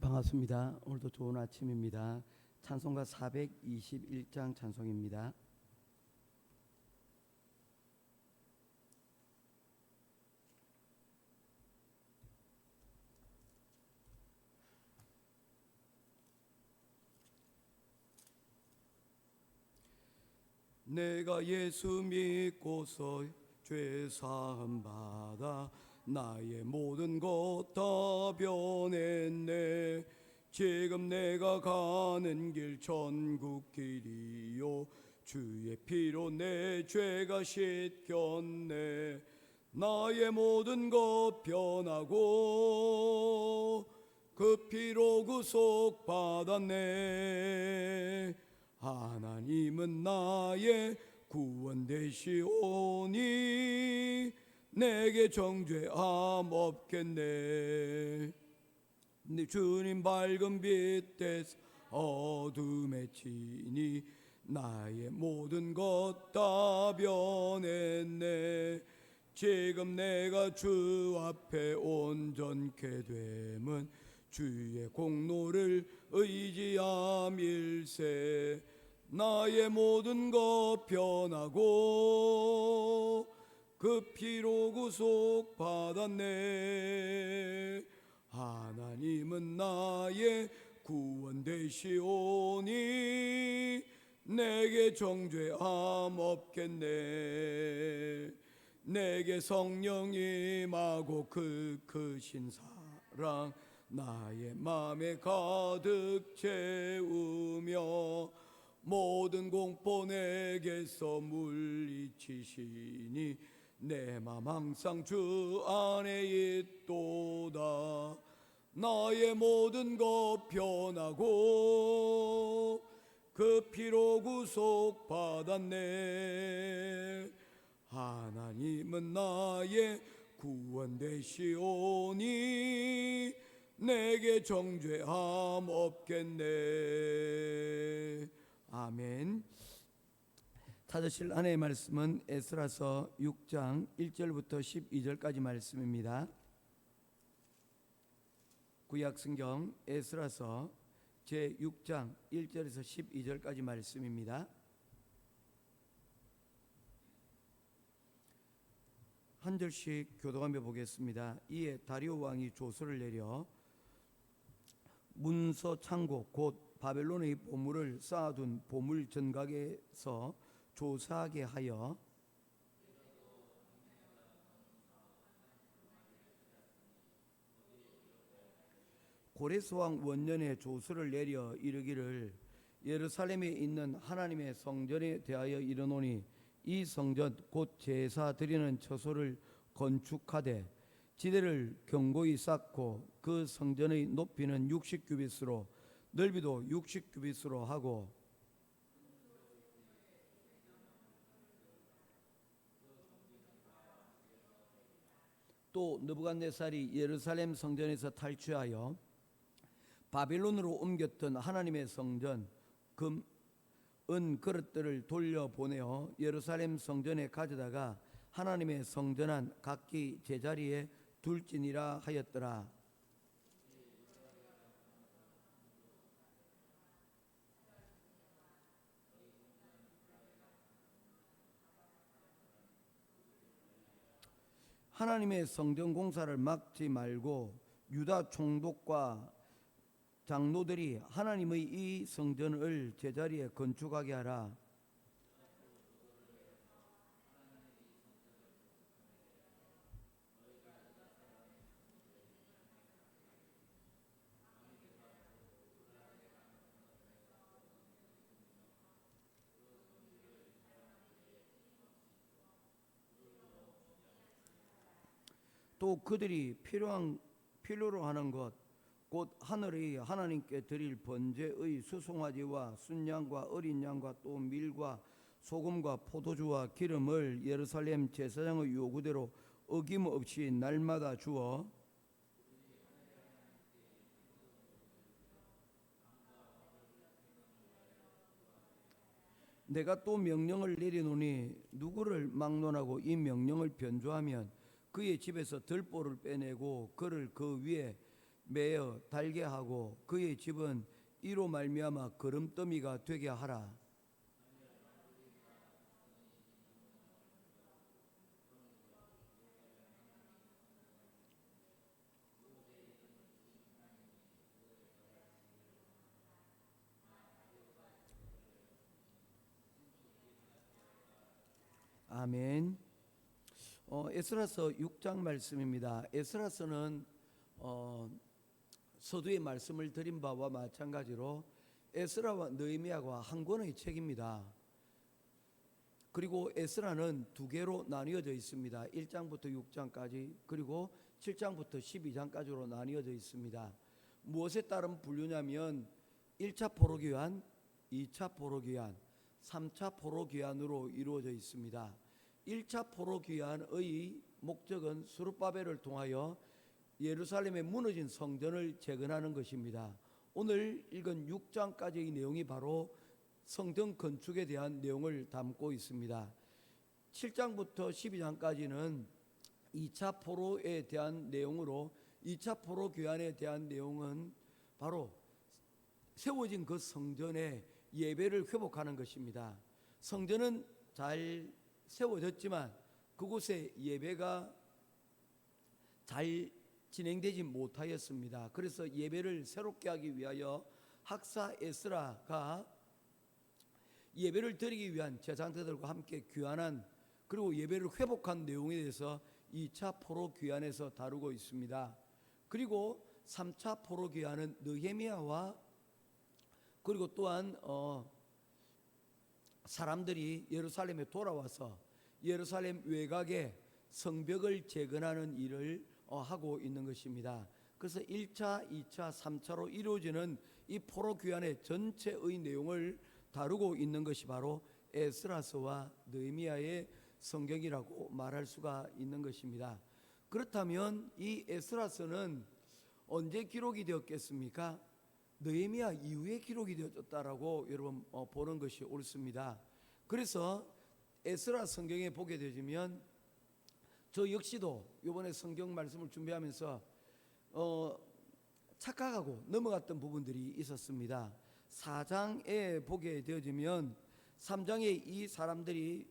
반갑습니다. 오늘도 좋은 아침입니다. 찬송가 421장 찬송입니다. 내가 예수 믿고서 죄 사함 받아 나의 모든 것 다 변했네. 지금 내가 가는 길 천국 길이요 주의 피로 내 죄가 씻겼네. 나의 모든 것 변하고 그 피로 구속 받았네. 하나님은 나의 구원 되시오니 내게 정죄함 없겠네. 주님 밝은 빛 되사 어둠에 치니 나의 모든 것 다 변했네. 지금 내가 주 앞에 온전케 됨은 주의 공로를 의지함일세. 나의 모든 것 변하고 그 피로 구속 받았네. 하나님은 나의 구원 되시오니 내게 정죄함 없겠네. 내게 성령 임하고 그 크신 사랑 나의 맘에 가득 채우며 모든 공포 내게서 물리치시니 내 맘 항상 주 안에 있도다. 나의 모든 것 변하고 그 피로 구속 받았네. 하나님은 나의 구원 되시오니 내게 정죄함 없겠네. 아멘. 찾으실 하나님의 말씀은 에스라서 6장 1절부터 12절까지 말씀입니다. 구약성경 에스라서 제6장 1절에서 12절까지 말씀입니다. 한 절씩 교독하며 보겠습니다. 이에 다리오 왕이 조서를 내려 문서 창고 곧 바벨론의 보물을 쌓아둔 보물 전각에서 조사하게 하여 고레스 왕 원년에 조서를 내려 이르기를 예루살렘에 있는 하나님의 성전에 대하여 이르노니 이 성전 곧 제사 드리는 처소를 건축하되 지대를 견고히 쌓고 그 성전의 높이는 60규빗으로 넓이도 60규빗으로 하고 또 느부갓네살이 예루살렘 성전에서 탈취하여 바빌론으로 옮겼던 하나님의 성전 금, 은 그릇들을 돌려보내어 예루살렘 성전에 가져다가 하나님의 성전안 각기 제자리에 둘지니라 하였더라. 하나님의 성전 공사를 막지 말고 유다 총독과 장로들이 하나님의 이 성전을 제자리에 건축하게 하라. 또 그들이 필요로 하는 것 곧 하늘의 하나님께 드릴 번제의 수송아지와 순양과 어린 양과 또 밀과 소금과 포도주와 기름을 예루살렘 제사장의 요구대로 어김없이 날마다 주어 내가 또 명령을 내리노니 누구를 막론하고 이 명령을 변조하면 그의 집에서 들보를 빼내고 그를 그 위에 매어 달게 하고 그의 집은 이로 말미암아 거름더미가 되게 하라. 아멘. 에스라서 6장 말씀입니다. 에스라서는 서두에 말씀을 드린 바와 마찬가지로 에스라와 느헤미야가 한 권의 책입니다. 그리고 에스라는 두 개로 나뉘어져 있습니다. 1장부터 6장까지 그리고 7장부터 12장까지로 나뉘어져 있습니다. 무엇에 따른 분류냐면 1차 포로기환, 2차 포로기환, 3차 포로기환으로 이루어져 있습니다. 1차 포로기환의 목적은 스룹바벨을 통하여 예루살렘의 무너진 성전을 재건하는 것입니다. 오늘 읽은 6장까지의 내용이 바로 성전 건축에 대한 내용을 담고 있습니다. 7장부터 12장까지는 2차 포로에 대한 내용으로 2차 포로 교환에 대한 내용은 바로 세워진 그 성전의 예배를 회복하는 것입니다. 성전은 잘 세워졌지만 그곳의 예배가 잘 진행되지 못하였습니다. 그래서 예배를 새롭게 하기 위하여 학사 에스라가 예배를 드리기 위한 제사장들과 함께 귀환한 그리고 예배를 회복한 내용에 대해서 2차 포로 귀환에서 다루고 있습니다. 그리고 3차 포로 귀환은 느헤미야와 그리고 또한 사람들이 예루살렘에 돌아와서 예루살렘 외곽에 성벽을 재건하는 일을 하고 있는 것입니다. 그래서 1차, 2차, 3차로 이루어지는 이 포로 귀환의 전체의 내용을 다루고 있는 것이 바로 에스라서와 느헤미야의 성경이라고 말할 수가 있는 것입니다. 그렇다면 이 에스라서는 언제 기록이 되었겠습니까? 느헤미야 이후에 기록이 되었다라고 여러분 보는 것이 옳습니다. 그래서 에스라 성경에 보게 되면 저 역시도 이번에 성경 말씀을 준비하면서 착각하고 넘어갔던 부분들이 있었습니다. 4장에 보게 되어지면 3장에 이 사람들이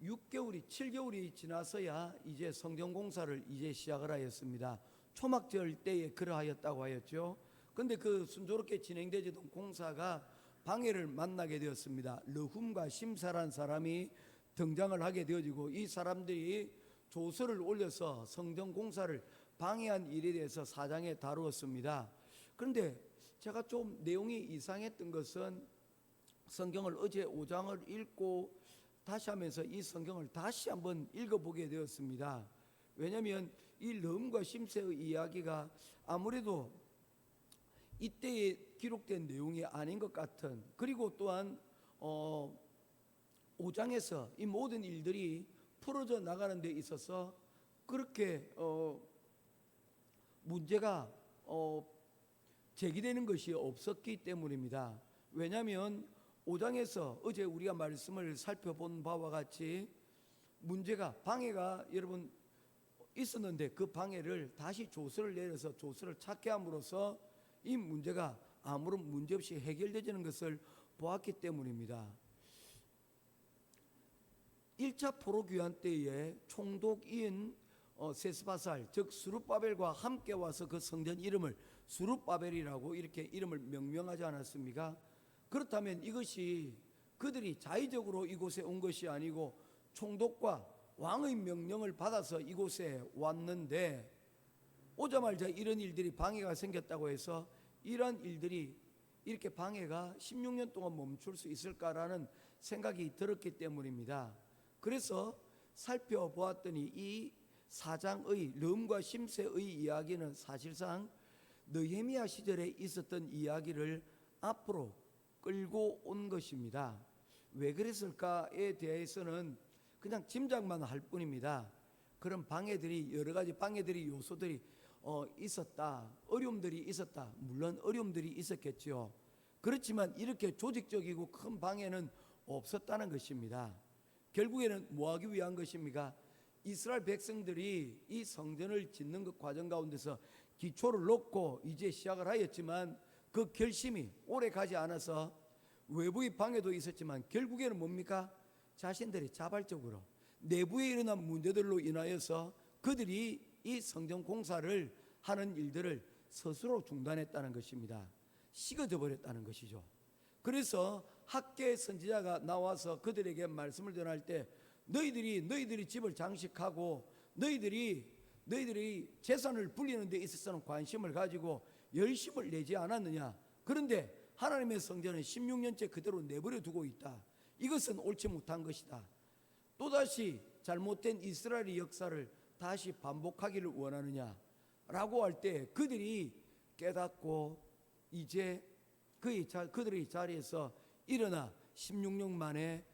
6개월이 7개월이 지나서야 이제 성전 공사를 이제 시작을 하였습니다. 초막절 때에 그러하였다고 하였죠. 근데 그 순조롭게 진행되던 공사가 방해를 만나게 되었습니다. 르훔과 심사란 사람이 등장을 하게 되어지고 이 사람들이 조서를 올려서 성전 공사를 방해한 일에 대해서 4장에 다루었습니다. 그런데 제가 좀 내용이 이상했던 것은 성경을 어제 5장을 읽고 다시 하면서 이 성경을 다시 한번 읽어보게 되었습니다. 왜냐하면 이 르훔과 심새의 이야기가 아무래도 이때에 기록된 내용이 아닌 것 같은, 그리고 또한 5장에서 이 모든 일들이 풀어져 나가는 데 있어서 그렇게 문제가 제기되는 것이 없었기 때문입니다. 왜냐하면 5장에서 어제 우리가 말씀을 살펴본 바와 같이 문제가 방해가 여러분 있었는데 그 방해를 다시 조서를 내려서 조서를 찾게 함으로써 이 문제가 아무런 문제 없이 해결되지는 것을 보았기 때문입니다. 1차 포로 귀환 때에 총독인 세스바살 즉 스룹바벨과 함께 와서 그 성전 이름을 스룹바벨이라고 이렇게 이름을 명명하지 않았습니까? 그렇다면 이것이 그들이 자의적으로 이곳에 온 것이 아니고 총독과 왕의 명령을 받아서 이곳에 왔는데 오자마자 이런 일들이 방해가 생겼다고 해서 이런 일들이 이렇게 방해가 16년 동안 멈출 수 있을까라는 생각이 들었기 때문입니다. 그래서 살펴보았더니 이 4장의 르훔과 심새의 이야기는 사실상 느헤미야 시절에 있었던 이야기를 앞으로 끌고 온 것입니다. 왜 그랬을까에 대해서는 그냥 짐작만 할 뿐입니다. 그런 방해들이 여러 가지 방해들이 요소들이 있었다. 어려움들이 있었다. 물론 어려움들이 있었겠죠. 그렇지만 이렇게 조직적이고 큰 방해는 없었다는 것입니다. 결국에는 뭐 하기 위한 것입니까? 이스라엘 백성들이 이 성전을 짓는 그 과정 가운데서 기초를 놓고 이제 시작을 하였지만 그 결심이 오래 가지 않아서 외부의 방해도 있었지만 결국에는 뭡니까? 자신들이 자발적으로 내부에 일어난 문제들로 인하여서 그들이 이 성전 공사를 하는 일들을 스스로 중단했다는 것입니다. 식어져 버렸다는 것이죠. 그래서 학계 선지자가 나와서 그들에게 말씀을 전할 때 너희들이 집을 장식하고 너희들이 재산을 불리는 데 있어서는 관심을 가지고 열심을 내지 않았느냐. 그런데 하나님의 성전은 16년째 그대로 내버려 두고 있다. 이것은 옳지 못한 것이다. 또다시 잘못된 이스라엘의 역사를 다시 반복하기를 원하느냐 라고 할 때 그들이 깨닫고 이제 그들의 자리에서 일어나 16년 만에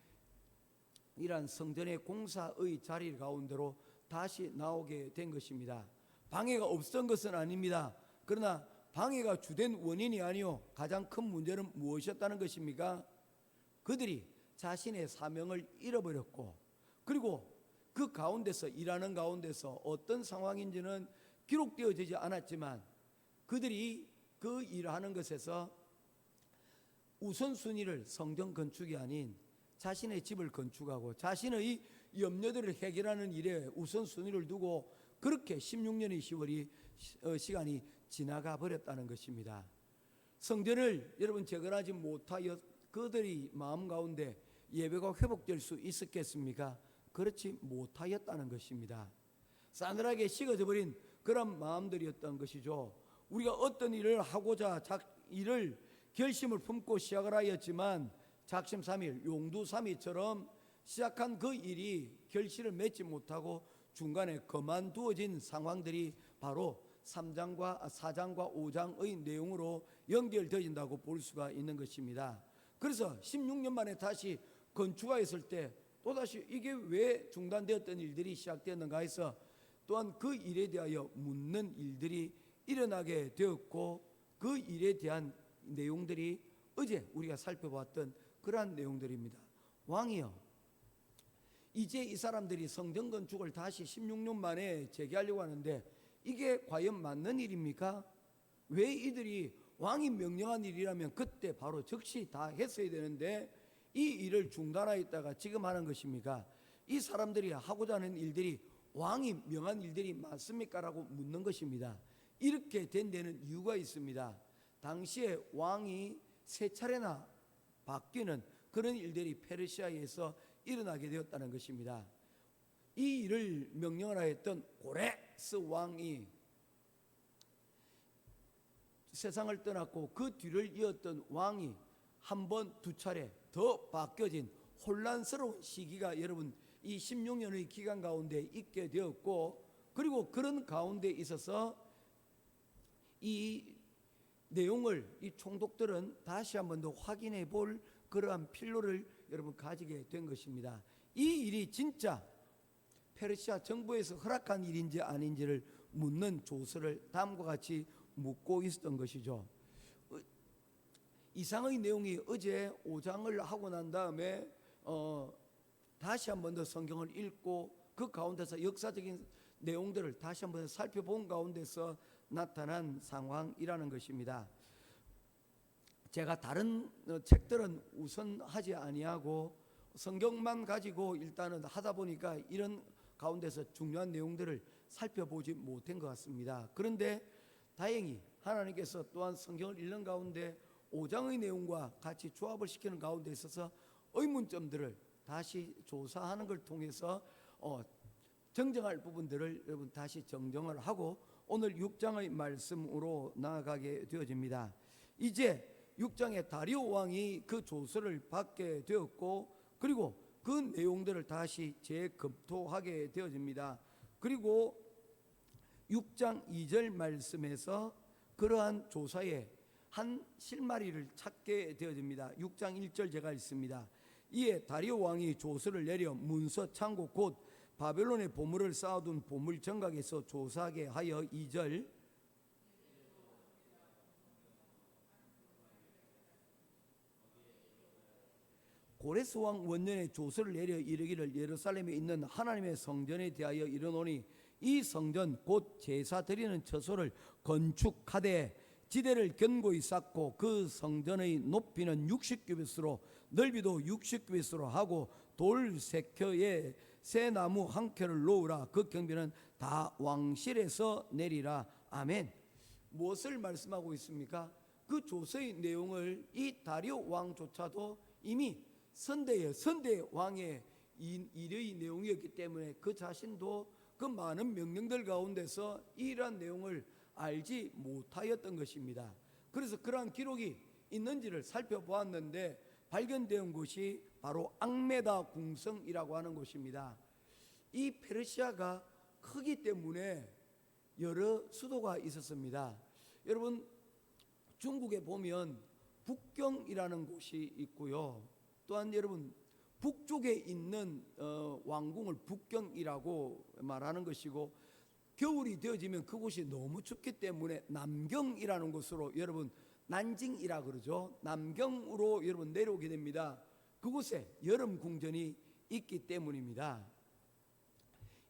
이러한 성전의 공사의 자리 가운데로 다시 나오게 된 것입니다. 방해가 없었던 것은 아닙니다. 그러나 방해가 주된 원인이 아니요 가장 큰 문제는 무엇이었다는 것입니까? 그들이 자신의 사명을 잃어버렸고 그리고 그 가운데서 일하는 가운데서 어떤 상황인지는 기록되어지지 않았지만 그들이 그 일하는 것에서 우선순위를 성전 건축이 아닌 자신의 집을 건축하고 자신의 염려들을 해결하는 일에 우선순위를 두고 그렇게 16년의 시간이 지나가 버렸다는 것입니다. 성전을 여러분 재건하지 못하여 그들의 마음 가운데 예배가 회복될 수 있었겠습니까? 그렇지 못하였다는 것입니다. 싸늘하게 식어져 버린 그런 마음들이었던 것이죠. 우리가 어떤 일을 하고자 일을 결심을 품고 시작을 하였지만 작심삼일 용두삼이처럼 시작한 그 일이 결실을 맺지 못하고 중간에 그만두어진 상황들이 바로 3장과 4장과 5장의 내용으로 연결되어진다고 볼 수가 있는 것입니다. 그래서 16년 만에 다시 건축하였을 때 또다시 이게 왜 중단되었던 일들이 시작되었는가 해서 또한 그 일에 대하여 묻는 일들이 일어나게 되었고 그 일에 대한 내용들이 어제 우리가 살펴봤던 그러한 내용들입니다. 왕이여, 이제 이 사람들이 성전 건축을 다시 16년 만에 재개하려고 하는데 이게 과연 맞는 일입니까? 왜 이들이 왕이 명령한 일이라면 그때 바로 즉시 다 했어야 되는데 이 일을 중단하였다가 지금 하는 것입니까? 이 사람들이 하고자 하는 일들이 왕이 명한 일들이 맞습니까? 라고 묻는 것입니다. 이렇게 된 데는 이유가 있습니다. 당시에 왕이 세 차례나 바뀌는 그런 일들이 페르시아에서 일어나게 되었다는 것입니다. 이 일을 명령을 하였던 고레스 왕이 세상을 떠났고 그 뒤를 이었던 왕이 한 번, 두 차례 더 바뀌어진 혼란스러운 시기가 여러분 이 16년의 기간 가운데 있게 되었고 그리고 그런 가운데 있어서 이 내용을 이 총독들은 다시 한 번 더 확인해 볼 그러한 필요를 여러분 가지게 된 것입니다. 이 일이 진짜 페르시아 정부에서 허락한 일인지 아닌지를 묻는 조서를 다음과 같이 묻고 있었던 것이죠. 이상의 내용이 어제 5장을 하고 난 다음에 다시 한 번 더 성경을 읽고 그 가운데서 역사적인 내용들을 다시 한 번 살펴본 가운데서 나타난 상황이라는 것입니다. 제가 다른 책들은 우선 하지 아니하고 성경만 가지고 일단은 하다 보니까 이런 가운데서 중요한 내용들을 살펴보지 못한 것 같습니다. 그런데 다행히 하나님께서 또한 성경을 읽는 가운데 5장의 내용과 같이 조합을 시키는 가운데 있어서 의문점들을 다시 조사하는 걸 통해서 정정할 부분들을 여러분 다시 정정을 하고 오늘 6장의 말씀으로 나아가게 되어집니다. 이제 6장에 다리오 왕이 그 조서를 받게 되었고 그리고 그 내용들을 다시 재검토하게 되어집니다. 그리고 6장 2절 말씀에서 그러한 조사에 한 실마리를 찾게 되어집니다. 6장 1절 제가 읽습니다. 이에 다리오 왕이 조서를 내려 문서 창고 곧 바벨론의 보물을 쌓아둔 보물 정각에서 조사하게 하여 2절 고레스 왕 원년에 조서를 내려 이르기를 예루살렘에 있는 하나님의 성전에 대하여 이르노니 이 성전 곧 제사 드리는 처소를 건축하되 지대를 견고히 쌓고 그 성전의 높이는 60규빗으로 넓이도 60규빗으로 하고 돌 3켜에 새 나무 1켜를 놓으라. 그 경비는 다 왕실에서 내리라. 아멘. 무엇을 말씀하고 있습니까? 그 조서의 내용을 이 다리오 왕조차도 이미 선대 왕의 일의 내용이었기 때문에 그 자신도 그 많은 명령들 가운데서 이러한 내용을 알지 못하였던 것입니다. 그래서 그러한 기록이 있는지를 살펴보았는데 발견된 곳이 바로 앙메다 궁성이라고 하는 곳입니다. 이 페르시아가 크기 때문에 여러 수도가 있었습니다. 여러분, 중국에 보면 북경이라는 곳이 있고요. 또한 여러분, 북쪽에 있는 왕궁을 북경이라고 말하는 것이고, 겨울이 되어지면 그곳이 너무 춥기 때문에 남경이라는 곳으로, 여러분 난징이라 그러죠. 남경으로 여러분 내려오게 됩니다. 그곳에 여름 궁전이 있기 때문입니다.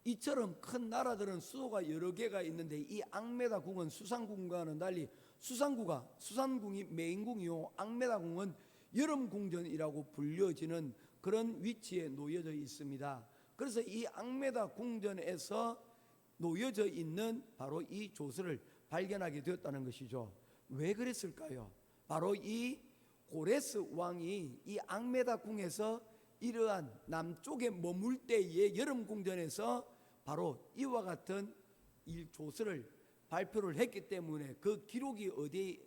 이처럼 큰 나라들은 수도가 여러 개가 있는데 이 앙메다 궁은 수산궁과는 달리 수산궁이 메인궁이요, 앙메다 궁은 여름 궁전이라고 불려지는 그런 위치에 놓여져 있습니다. 그래서 이 앙메다 궁전에서 놓여져 있는 바로 이 조서를 발견하게 되었다는 것이죠. 왜 그랬을까요? 바로 이 고레스 왕이 이 앙메다 궁에서 이러한 남쪽에 머물 때의 여름 궁전에서 바로 이와 같은 이 조서를 발표를 했기 때문에 그 기록이 어디에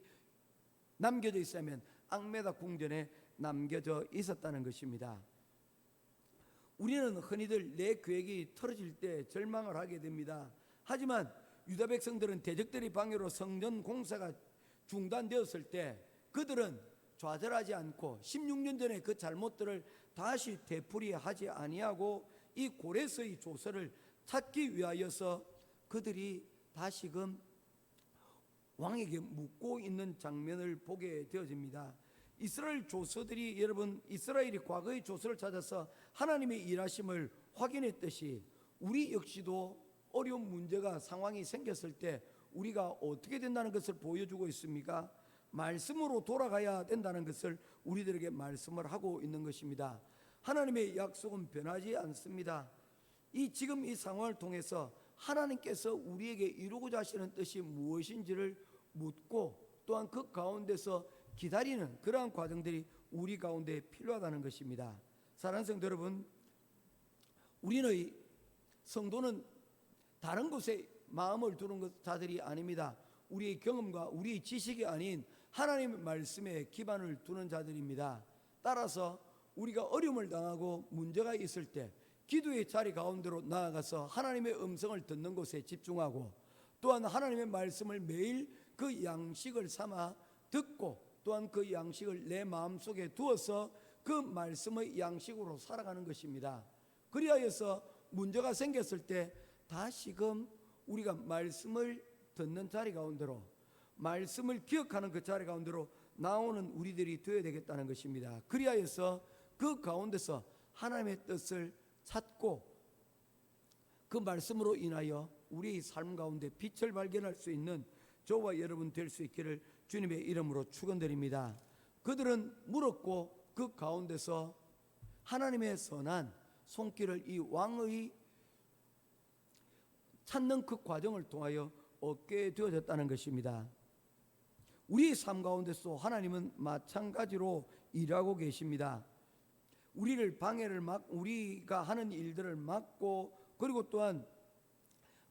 남겨져 있으면 앙메다 궁전에 남겨져 있었다는 것입니다. 우리는 흔히들 내 계획이 틀어질 때 절망을 하게 됩니다. 하지만 유다 백성들은 대적들의 방해로 성전 공사가 중단되었을 때 그들은 좌절하지 않고 16년 전에 그 잘못들을 다시 되풀이하지 아니하고 이 고레스의 조서를 찾기 위하여서 그들이 다시금 왕에게 묻고 있는 장면을 보게 되어집니다. 이스라엘 조서들이, 여러분, 이스라엘이 과거의 조서를 찾아서 하나님의 일하심을 확인했듯이 우리 역시도 어려운 문제가 상황이 생겼을 때 우리가 어떻게 된다는 것을 보여주고 있습니까? 말씀으로 돌아가야 된다는 것을 우리들에게 말씀을 하고 있는 것입니다. 하나님의 약속은 변하지 않습니다. 지금 이 상황을 통해서 하나님께서 우리에게 이루고자 하시는 뜻이 무엇인지를 묻고 또한 그 가운데서 기다리는 그러한 과정들이 우리 가운데 필요하다는 것입니다. 사랑하는 성도 여러분, 우리의 성도는 다른 곳에 마음을 두는 자들이 아닙니다. 우리의 경험과 우리의 지식이 아닌 하나님의 말씀에 기반을 두는 자들입니다. 따라서 우리가 어려움을 당하고 문제가 있을 때 기도의 자리 가운데로 나아가서 하나님의 음성을 듣는 곳에 집중하고 또한 하나님의 말씀을 매일 그 양식을 삼아 듣고 또한 그 양식을 내 마음속에 두어서 그 말씀의 양식으로 살아가는 것입니다. 그리하여서 문제가 생겼을 때 다시금 우리가 말씀을 듣는 자리 가운데로, 말씀을 기억하는 그 자리 가운데로 나오는 우리들이 되어야 되겠다는 것입니다. 그리하여서 그 가운데서 하나님의 뜻을 찾고 그 말씀으로 인하여 우리의 삶 가운데 빛을 발견할 수 있는 저와 여러분 될 수 있기를 주님의 이름으로 축원드립니다. 그들은 물었고 그 가운데서 하나님의 선한 손길을 이 왕의 찾는 그 과정을 통하여 얻게 되어졌다는 것입니다. 우리의 삶 가운데서 하나님은 마찬가지로 일하고 계십니다. 우리를 방해를 우리가 하는 일들을 막고, 그리고 또한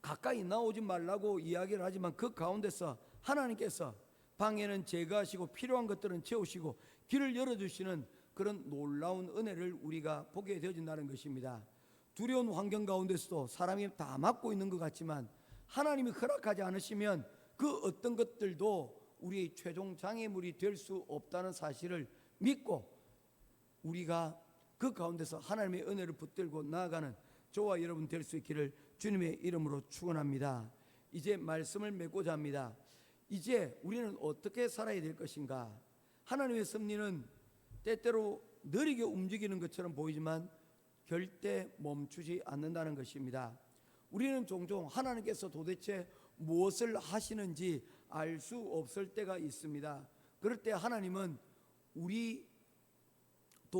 가까이 나오지 말라고 이야기를 하지만 그 가운데서 하나님께서 방해는 제거하시고 필요한 것들은 채우시고 길을 열어주시는 그런 놀라운 은혜를 우리가 보게 되어진다는 것입니다. 두려운 환경 가운데서도 사람이 다 막고 있는 것 같지만 하나님이 허락하지 않으시면 그 어떤 것들도 우리의 최종 장애물이 될 수 없다는 사실을 믿고 우리가 그 가운데서 하나님의 은혜를 붙들고 나아가는 저와 여러분 될 수 있기를 주님의 이름으로 축원합니다. 이제 말씀을 맺고자 합니다. 이제 우리는 어떻게 살아야 될 것인가? 하나님의 섭리는 때때로 느리게 움직이는 것처럼 보이지만 절대 멈추지 않는다는 것입니다. 우리는 종종 하나님께서 도대체 무엇을 하시는지 알 수 없을 때가 있습니다. 그럴 때 하나님은 우리도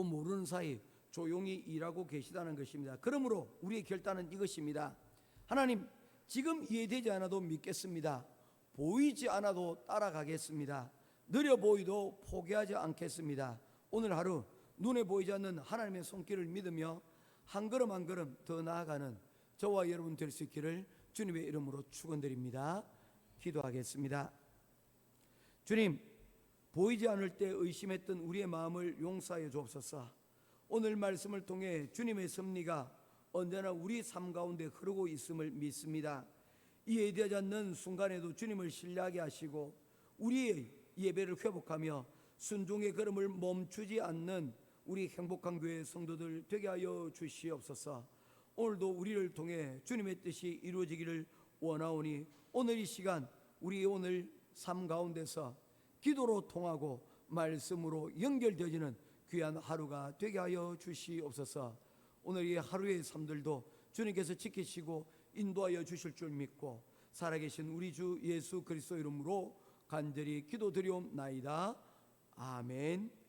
모르는 사이 조용히 일하고 계시다는 것입니다. 그러므로 우리의 결단은 이것입니다. 하나님, 지금 이해되지 않아도 믿겠습니다. 보이지 않아도 따라가겠습니다. 느려 보이도 포기하지 않겠습니다. 오늘 하루 눈에 보이지 않는 하나님의 손길을 믿으며 한 걸음 한 걸음 더 나아가는 저와 여러분 될 수 있기를 주님의 이름으로 축원드립니다. 기도하겠습니다. 주님, 보이지 않을 때 의심했던 우리의 마음을 용서하여 주옵소서. 오늘 말씀을 통해 주님의 섭리가 언제나 우리 삶 가운데 흐르고 있음을 믿습니다. 이해되지 않는 순간에도 주님을 신뢰하게 하시고 우리의 예배를 회복하며 순종의 걸음을 멈추지 않는 우리 행복한 교회 성도들 되게 하여 주시옵소서. 오늘도 우리를 통해 주님의 뜻이 이루어지기를 원하오니 오늘 이 시간 우리 오늘 삶 가운데서 기도로 통하고 말씀으로 연결되어지는 귀한 하루가 되게 하여 주시옵소서. 오늘 이 하루의 삶들도 주님께서 지키시고 인도하여 주실 줄 믿고 살아계신 우리 주 예수 그리스도 이름으로 간절히 기도드리옵나이다. 아멘.